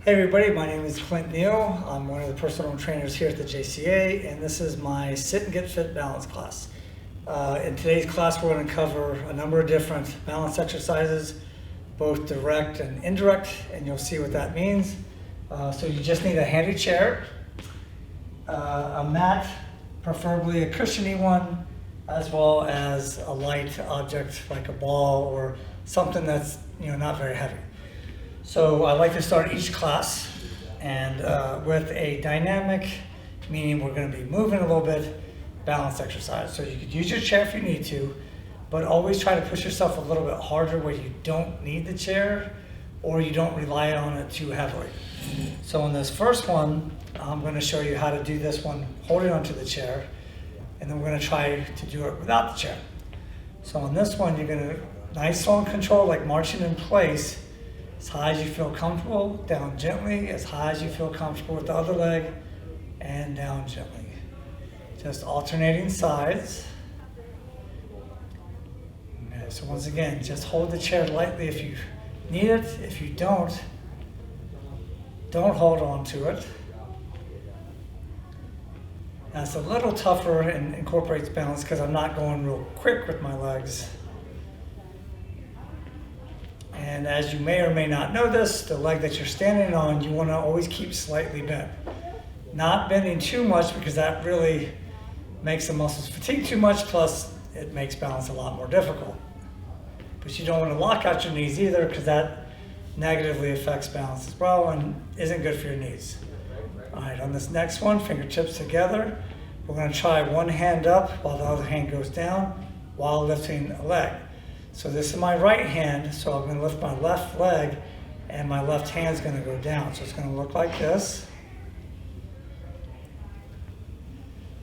Hey everybody, my name is Clint. I'm one of the personal trainers here at the JCA, and this is my Sit and Get Fit balance class. In today's class, we're going to cover a number of different balance exercises, both direct and indirect, and you'll see what that means. So you just need a handy chair, a mat, preferably a cushiony one, as well as a light object like a ball or something that's not very heavy. So I like to start each class and with a dynamic, meaning we're going to be moving a little bit, balance exercise. So you could use your chair if you need to, but always try to push yourself a little bit harder where you don't need the chair or you don't rely on it too heavily. So in this first one, I'm going to show you how to do this one holding onto the chair, and then we're going to try to do it without the chair. So on this one, you're going to nice slow and control, like marching in place, as high as you feel comfortable, down gently, as high as you feel comfortable with the other leg, and down gently. Just alternating sides. Okay, so once again, just hold the chair lightly if you need it. If you don't hold on to it. Now it's a little tougher and incorporates balance because I'm not going real quick with my legs. And as you may or may not know this, the leg that you're standing on, you want to always keep slightly bent. Not bending too much because that really makes the muscles fatigue too much, plus it makes balance a lot more difficult. But you don't want to lock out your knees either because that negatively affects balance as well and isn't good for your knees. All right, on this next one, fingertips together. We're going to try one hand up while the other hand goes down while lifting a leg. So this is my right hand, so I'm going to lift my left leg and my left hand is going to go down. So it's going to look like this.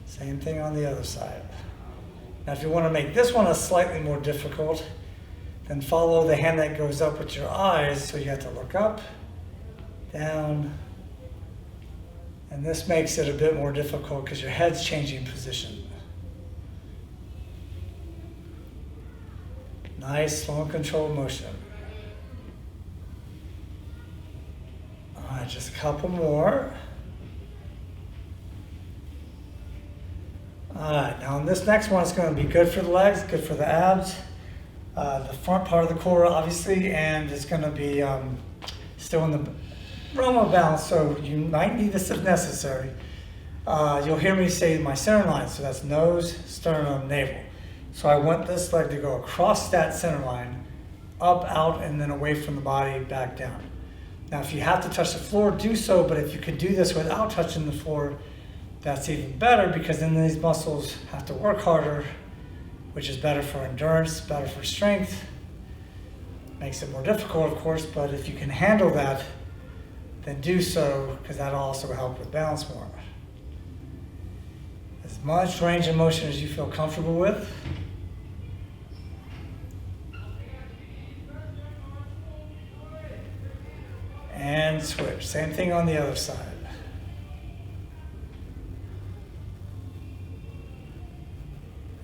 Same thing on the other side. Now if you want to make this one a slightly more difficult, then follow the hand that goes up with your eyes. So you have to look up, down, and this makes it a bit more difficult because your head's changing position. Nice, slow and controlled motion. All right, just a couple more. All right, now on this next one, it's going to be good for the legs, good for the abs, the front part of the core, obviously, and it's going to be still in the realm of balance, so you might need this if necessary. You'll hear me say my center line, so that's nose, sternum, navel. So I want this leg to go across that center line, up, out, and then away from the body, back down. Now, if you have to touch the floor, do so, but if you can do this without touching the floor, that's even better because then these muscles have to work harder, which is better for endurance, better for strength. Makes it more difficult, of course, but if you can handle that, then do so because that'll also help with balance more. As much range of motion as you feel comfortable with. And switch. Same thing on the other side.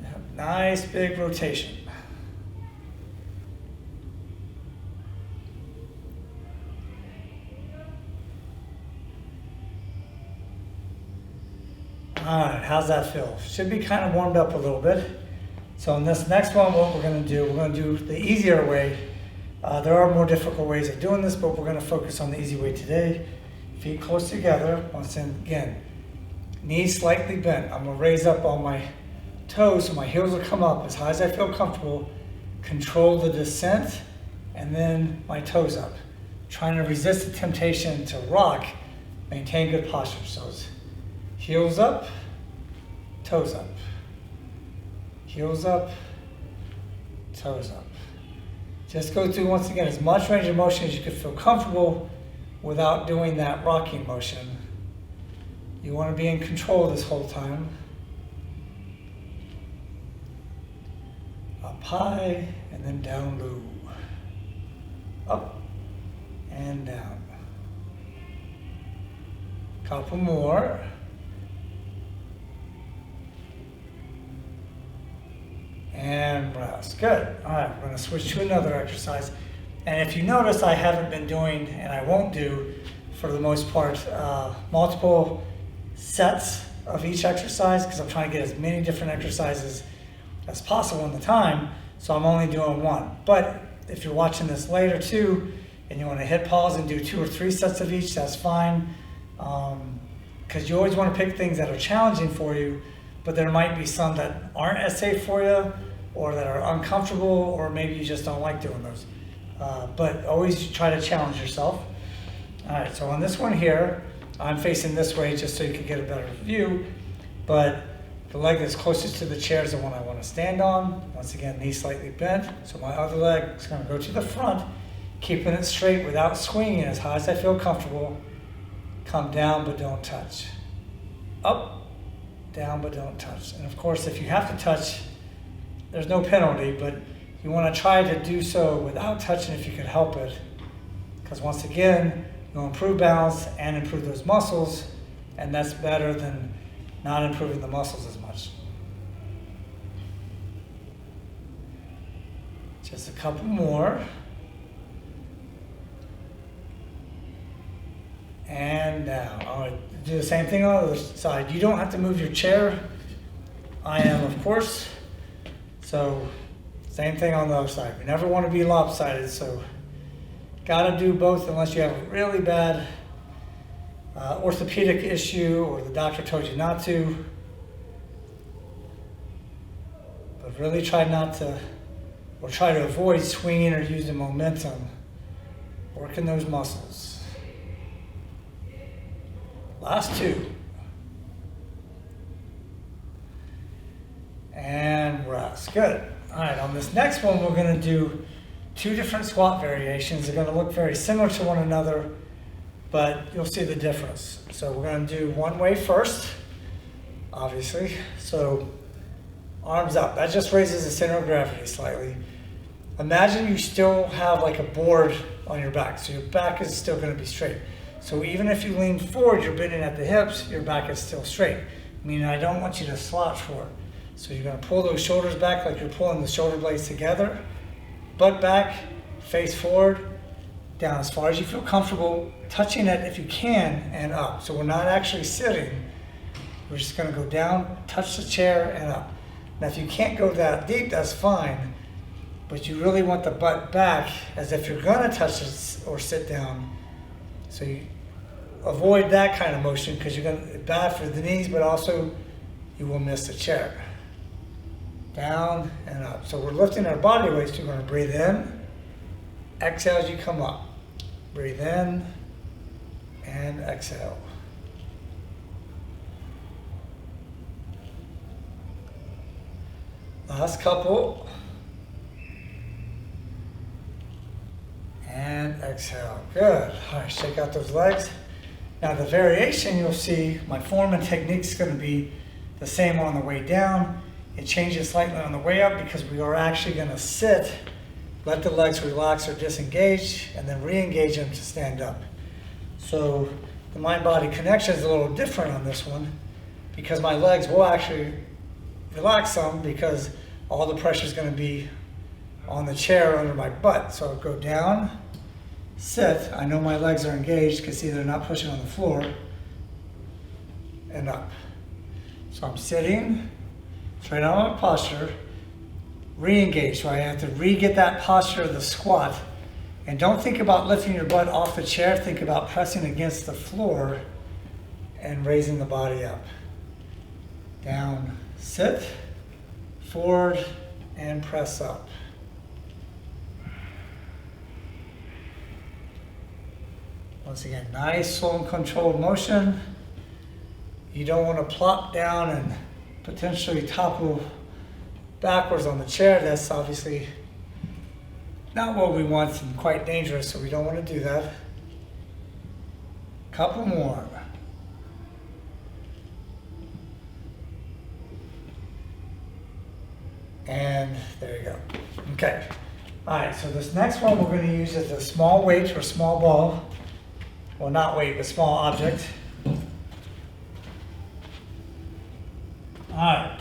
Yep. Nice big rotation. All right, how's that feel? Should be kind of warmed up a little bit. So in this next one, what we're going to do the easier way. There are more difficult ways of doing this, but we're going to focus on the easy way today. Feet close together. Once again, knees slightly bent. I'm going to raise up on my toes so my heels will come up as high as I feel comfortable. Control the descent, and then my toes up. Trying to resist the temptation to rock. Maintain good posture. So it's heels up, toes up. Heels up, toes up. Just go through, once again, as much range of motion as you can feel comfortable without doing that rocking motion. You want to be in control this whole time. Up high and then down low. Up and down. Couple more. And rest. Good. All right, we're going to switch to another exercise. And if you notice, I haven't been doing, and I won't do, for the most part, multiple sets of each exercise because I'm trying to get as many different exercises as possible in the time, so I'm only doing one. But if you're watching this later too, and you want to hit pause and do 2 or 3 sets of each, that's fine. Because you always want to pick things that are challenging for you, but there might be some that aren't as safe for you, or that are uncomfortable, or maybe you just don't like doing those. But always try to challenge yourself. All right, so on this one here, I'm facing this way just so you can get a better view, but the leg that's closest to the chair is the one I want to stand on. Once again, knee slightly bent, so my other leg is going to go to the front, keeping it straight without swinging as high as I feel comfortable. Come down but don't touch. Up, down but don't touch. And of course, if you have to touch, there's no penalty, but you want to try to do so without touching if you can help it. Because once again, you'll improve balance and improve those muscles, and that's better than not improving the muscles as much. Just a couple more. And down. All right, do the same thing on the other side. You don't have to move your chair. I am, of course. So, same thing on the other side. We never want to be lopsided, so gotta do both unless you have a really bad orthopedic issue or the doctor told you not to. But really try not to, or try to avoid swinging or using momentum. Working those muscles. Last 2. And rest. Good. All right, on this next one, we're going to do 2 different squat variations. They're going to look very similar to one another, but you'll see the difference. So we're going to do one way first, obviously. So arms up. That just raises the center of gravity slightly. Imagine you still have like a board on your back, so your back is still going to be straight. So even if you lean forward, you're bending at the hips, your back is still straight. Meaning I don't want you to slouch forward. So you're going to pull those shoulders back like you're pulling the shoulder blades together. Butt back, face forward, down as far as you feel comfortable, touching it if you can, and up. So we're not actually sitting. We're just going to go down, touch the chair, and up. Now if you can't go that deep, that's fine. But you really want the butt back as if you're going to touch it or sit down. So you avoid that kind of motion because you're going to bad for the knees, but also you will miss the chair. Down and up. So we're lifting our body weight. So you're going to breathe in, exhale as you come up. Breathe in and exhale. Last couple. And exhale. Good. All right, shake out those legs. Now the variation you'll see, my form and technique is going to be the same on the way down. It changes slightly on the way up because we are actually going to sit, let the legs relax or disengage, and then re-engage them to stand up. So the mind-body connection is a little different on this one because my legs will actually relax some because all the pressure is going to be on the chair under my butt. So I'll go down, sit. I know my legs are engaged because see they're not pushing on the floor, and up. So I'm sitting, straight out my posture, re-engage. So I have to re-get that posture of the squat. And don't think about lifting your butt off the chair. Think about pressing against the floor and raising the body up. Down, sit, forward, and press up. Once again, nice, slow and controlled motion. You don't want to plop down and potentially topple backwards on the chair. That's obviously not what we want and quite dangerous, so we don't want to do that. Couple more. And there you go. Okay. All right, so this next one we're going to use is a small weight or small ball. Well, not weight, but small object. All right.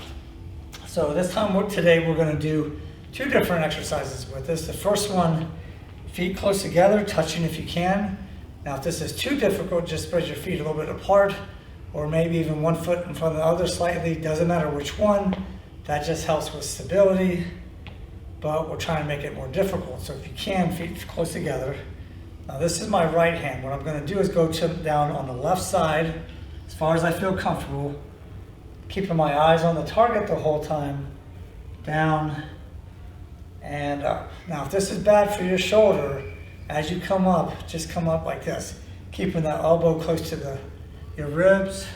So this time today we're going to do 2 different exercises with this. The first one, feet close together, touching if you can. Now, if this is too difficult, just spread your feet a little bit apart, or maybe even one foot in front of the other slightly. Doesn't matter which one. That just helps with stability, but we're trying to make it more difficult. So if you can, feet close together. Now, this is my right hand. What I'm going to do is go down on the left side as far as I feel comfortable, keeping my eyes on the target the whole time, down and up. Now, if this is bad for your shoulder, as you come up, just come up like this, keeping the elbow close to your ribs.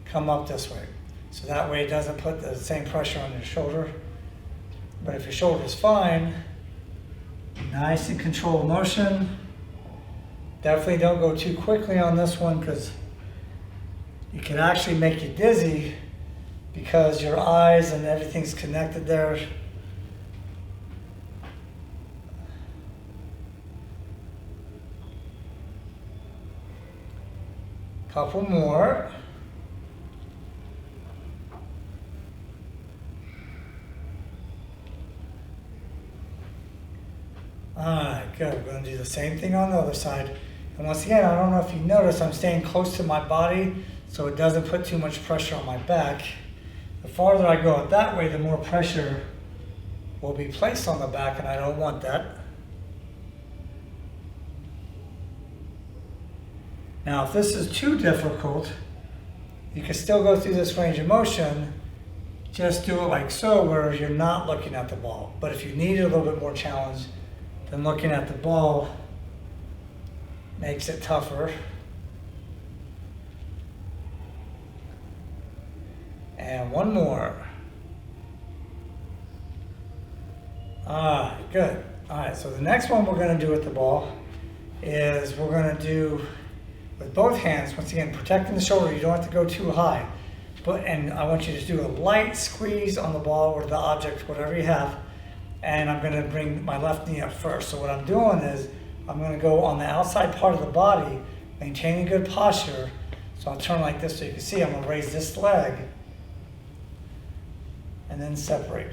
Come up this way. So that way it doesn't put the same pressure on your shoulder. But if your shoulder is fine, nice and controlled motion. Definitely don't go too quickly on this one because it can actually make you dizzy because your eyes and everything's connected there. Couple more. All right, good. We're going to do the same thing on the other side. And once again, I don't know if you notice, I'm staying close to my body so it doesn't put too much pressure on my back. The farther I go out that way, the more pressure will be placed on the back, and I don't want that. Now, if this is too difficult, you can still go through this range of motion. Just do it like so, where you're not looking at the ball. But if you need a little bit more challenge, then looking at the ball makes it tougher. And one more. All right, good. All right, so the next one we're going to do with the ball is we're going to do with both hands, once again, protecting the shoulder. You don't have to go too high. And I want you to do a light squeeze on the ball or the object, whatever you have. And I'm going to bring my left knee up first. So what I'm doing is I'm going to go on the outside part of the body, maintaining good posture. So I'll turn like this so you can see I'm going to raise this leg and then separate.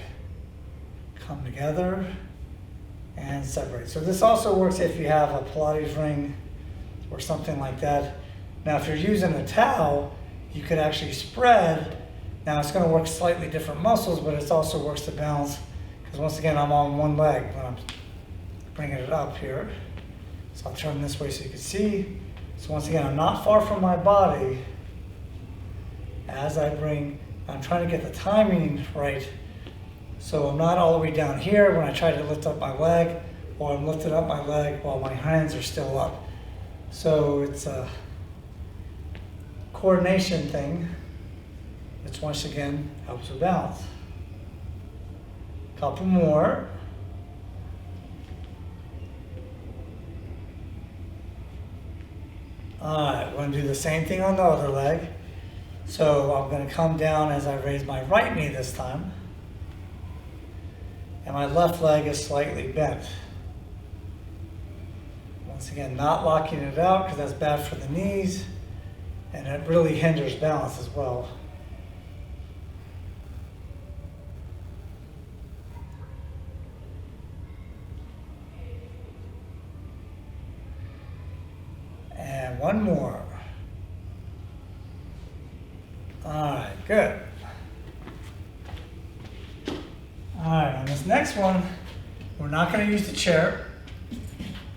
Come together and separate. So this also works if you have a Pilates ring or something like that. Now, if you're using a towel, you could actually spread. Now, it's going to work slightly different muscles, but it also works to balance. Because once again, I'm on one leg when I'm bringing it up here. So I'll turn this way so you can see. So once again, I'm not far from my body as I bring. I'm trying to get the timing right. So I'm not all the way down here when I try to lift up my leg, or I'm lifting up my leg while my hands are still up. So it's a coordination thing, which once again helps with balance. Couple more. All right, we're going to do the same thing on the other leg. So I'm going to come down as I raise my right knee this time. And my left leg is slightly bent. Once again, not locking it out because that's bad for the knees. And it really hinders balance as well. And one more. All right, good. All right, on this next one, we're not going to use the chair.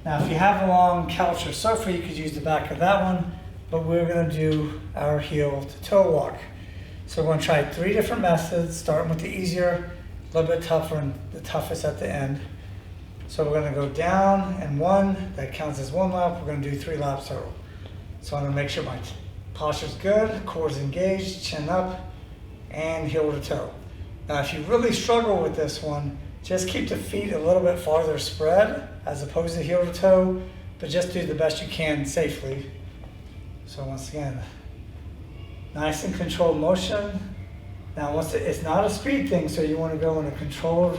Now, if you have a long couch or sofa, you could use the back of that one, but we're going to do our heel to toe walk. So we're going to try 3 different methods, starting with the easier, a little bit tougher, and the toughest at the end. So we're going to go down and 1, that counts as 1 lap. We're going to do 3 laps total. So I'm going to make sure my posture's good, core's engaged, chin up, and heel to toe. Now, if you really struggle with this one, just keep the feet a little bit farther spread as opposed to heel to toe, but just do the best you can safely. So once again, nice and controlled motion. Now, it's not a speed thing, so you want to go in a controlled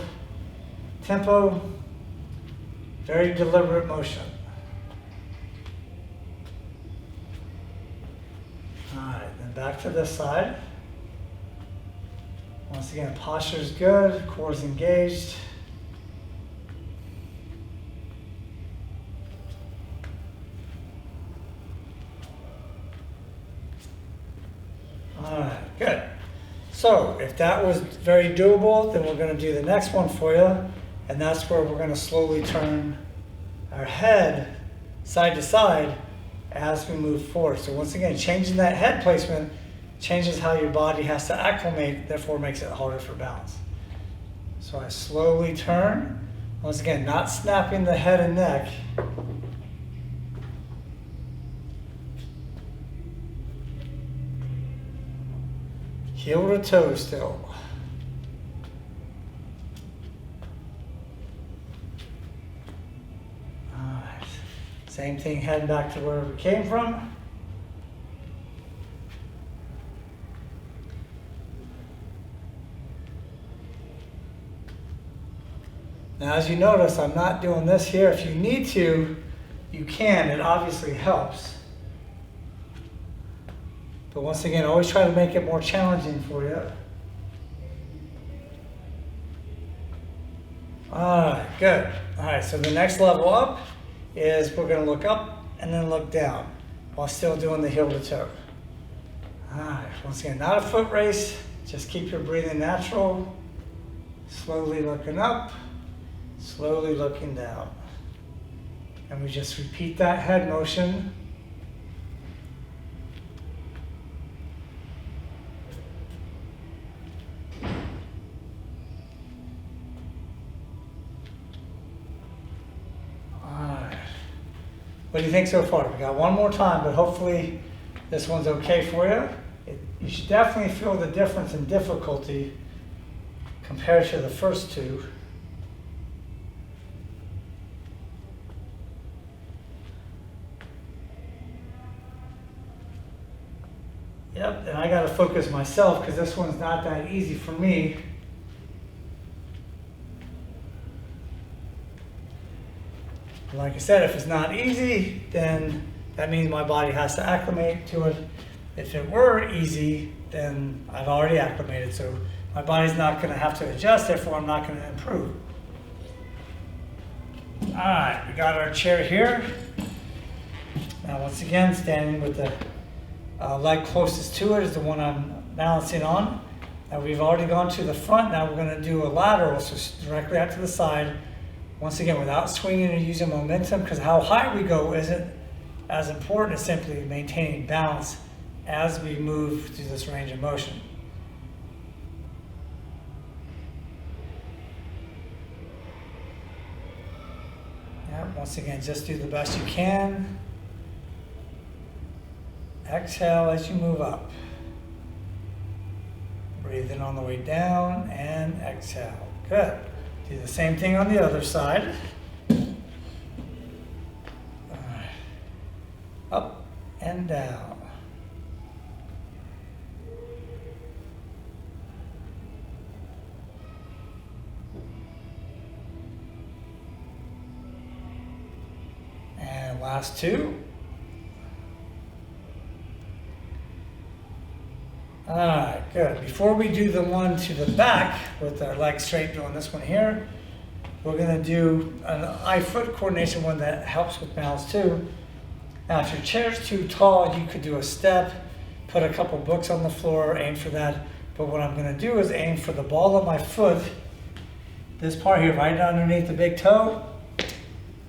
tempo, very deliberate motion. All right, then back to this side. Once again, posture is good, core is engaged. good. So if that was very doable, then we're going to do the next one for you. And that's where we're going to slowly turn our head side to side as we move forward. So once again, changing that head placement changes how your body has to acclimate, therefore makes it harder for balance. So I slowly turn. Once again, not snapping the head and neck. Heel to toe still. All right. Same thing, heading back to where we came from. Now, as you notice, I'm not doing this here. If you need to, you can. It obviously helps. But once again, always try to make it more challenging for you. All right, good. All right, so the next level up is we're going to look up and then look down while still doing the heel to toe. All right, once again, not a foot race. Just keep your breathing natural. Slowly looking up, slowly looking down. And we just repeat that head motion. What do you think so far? We got one more time, but hopefully this one's okay for you. You should definitely feel the difference in difficulty compared to the first two. Yep, and I got to focus myself because this one's not that easy for me. Like I said, if it's not easy, then that means my body has to acclimate to it. If it were easy, then I've already acclimated, so my body's not going to have to adjust, therefore I'm not going to improve. All right, we got our chair here. Now once again, standing with the leg closest to it is the one I'm balancing on. Now we've already gone to the front, now we're going to do a lateral, so directly out to the side. Once again, without swinging or using momentum, because how high we go isn't as important as simply maintaining balance as we move through this range of motion. Yeah, once again, just do the best you can. Exhale as you move up. Breathe in on the way down and exhale. Good. Do the same thing on the other side. Up and down. And last two. All right, good. Before we do the one to the back with our legs straight, doing this one here, we're going to do an eye-foot coordination one that helps with balance too. Now, if your chair's too tall, you could do a step, put a couple books on the floor, aim for that. But what I'm going to do is aim for the ball of my foot, this part here, right underneath the big toe,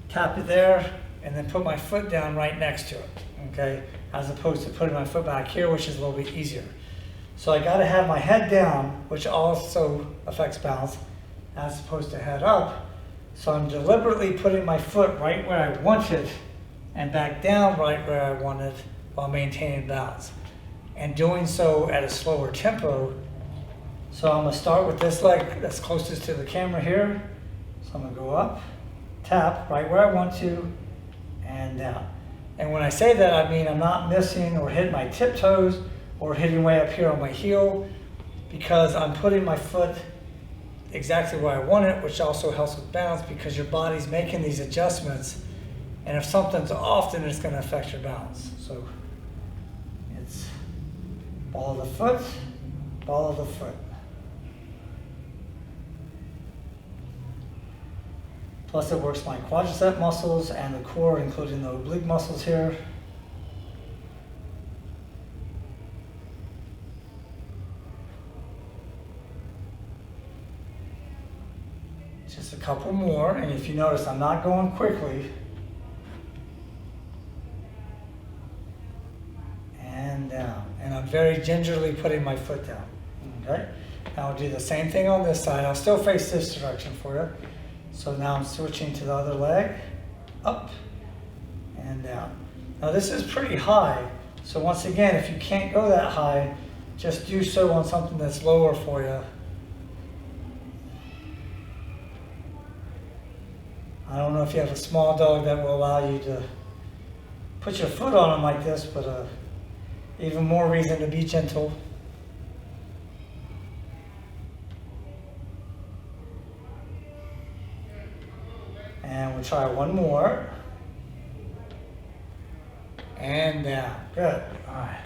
tap it there, and then put my foot down right next to it, okay? As opposed to putting my foot back here, which is a little bit easier. So I got to have my head down, which also affects balance, as opposed to head up. So I'm deliberately putting my foot right where I want it and back down right where I want it while maintaining balance. And doing so at a slower tempo. So I'm going to start with this leg that's closest to the camera here. So I'm going to go up, tap right where I want to, and down. And when I say that, I mean I'm not missing or hitting my tiptoes or hitting way up here on my heel, because I'm putting my foot exactly where I want it, which also helps with balance because your body's making these adjustments, and if something's off, then it's going to affect your balance. So it's ball of the foot, ball of the foot. Plus it works my quadricep muscles and the core, including the oblique muscles here. Just a couple more, and if you notice, I'm not going quickly. And down. And I'm very gingerly putting my foot down. Okay? Now I'll do the same thing on this side. I'll still face this direction for you. So now I'm switching to the other leg. Up and down. Now this is pretty high. So once again, if you can't go that high, just do so on something that's lower for you. I don't know if you have a small dog that will allow you to put your foot on them like this, but even more reason to be gentle. And we'll try one more. And down. Good. All right.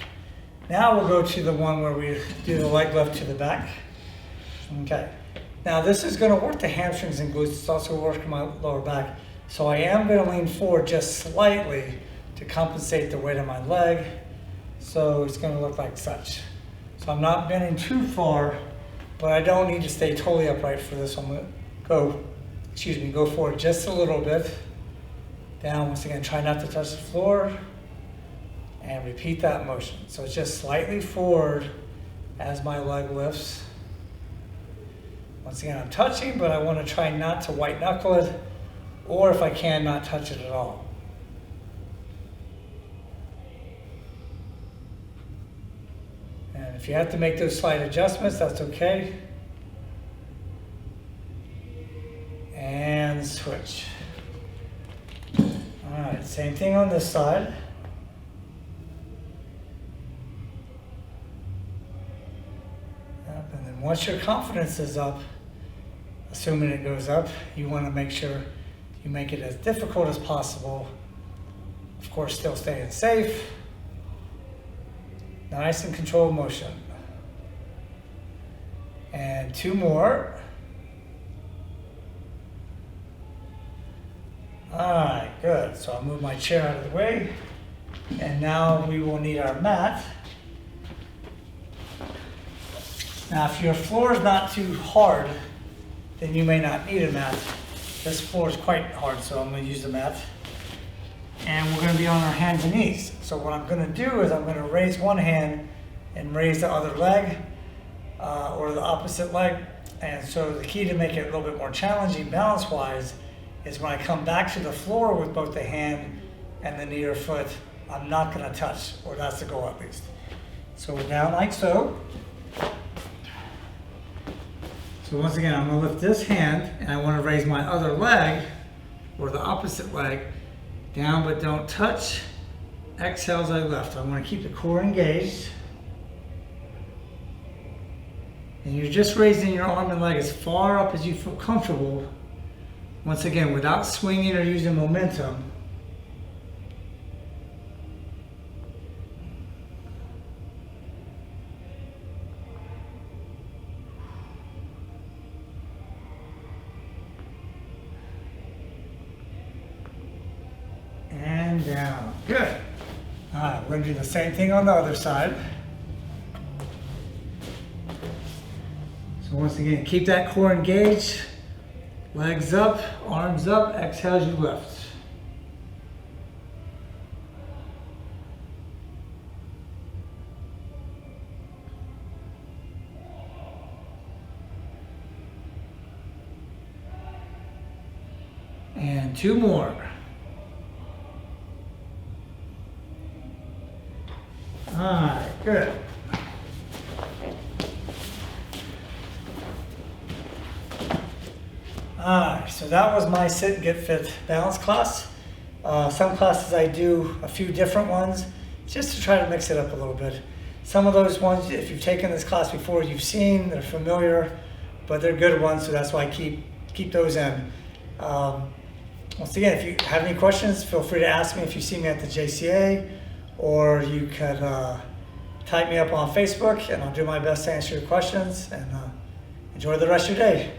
Now we'll go to the one where we do the leg lift to the back. Okay. Now this is going to work the hamstrings and glutes. It's also working my lower back. So I am going to lean forward just slightly to compensate the weight of my leg. So it's going to look like such. So I'm not bending too far, but I don't need to stay totally upright for this. I'm going to go forward just a little bit. Down, once again, try not to touch the floor. And repeat that motion. So it's just slightly forward as my leg lifts. Once again, I'm touching, but I want to try not to white knuckle it, or if I can, not touch it at all. And if you have to make those slight adjustments, that's okay. And switch. All right, same thing on this side. And then once your confidence is up, assuming it goes up, you want to make sure you make it as difficult as possible. Of course, still staying safe. Nice and controlled motion. And two more. All right, good. So I'll move my chair out of the way. And now we will need our mat. Now, if your floor is not too hard, then you may not need a mat. This floor is quite hard, so I'm going to use the mat. And we're going to be on our hands and knees. So what I'm going to do is I'm going to raise one hand and raise the other leg, or the opposite leg. And so the key to make it a little bit more challenging balance-wise is when I come back to the floor with both the hand and the knee or foot, I'm not going to touch, or that's the goal at least. So we're down like so. So once again, I'm going to lift this hand, and I want to raise my other leg, or the opposite leg, down but don't touch. Exhale as I lift. I want to keep the core engaged. And you're just raising your arm and leg as far up as you feel comfortable. Once again, without swinging or using momentum. And down. Good. All right, we're going to do the same thing on the other side. So once again, keep that core engaged. Legs up, arms up, exhale as you lift. And two more. All right, good. Alright, so that was my Sit and Get Fit balance class. Some classes I do a few different ones just to try to mix it up a little bit. Some of those ones, if you've taken this class before, you've seen, they're familiar, but they're good ones, so that's why I keep those in. Once again, if you have any questions, feel free to ask me if you see me at the JCA, or you can type me up on Facebook, and I'll do my best to answer your questions, and enjoy the rest of your day.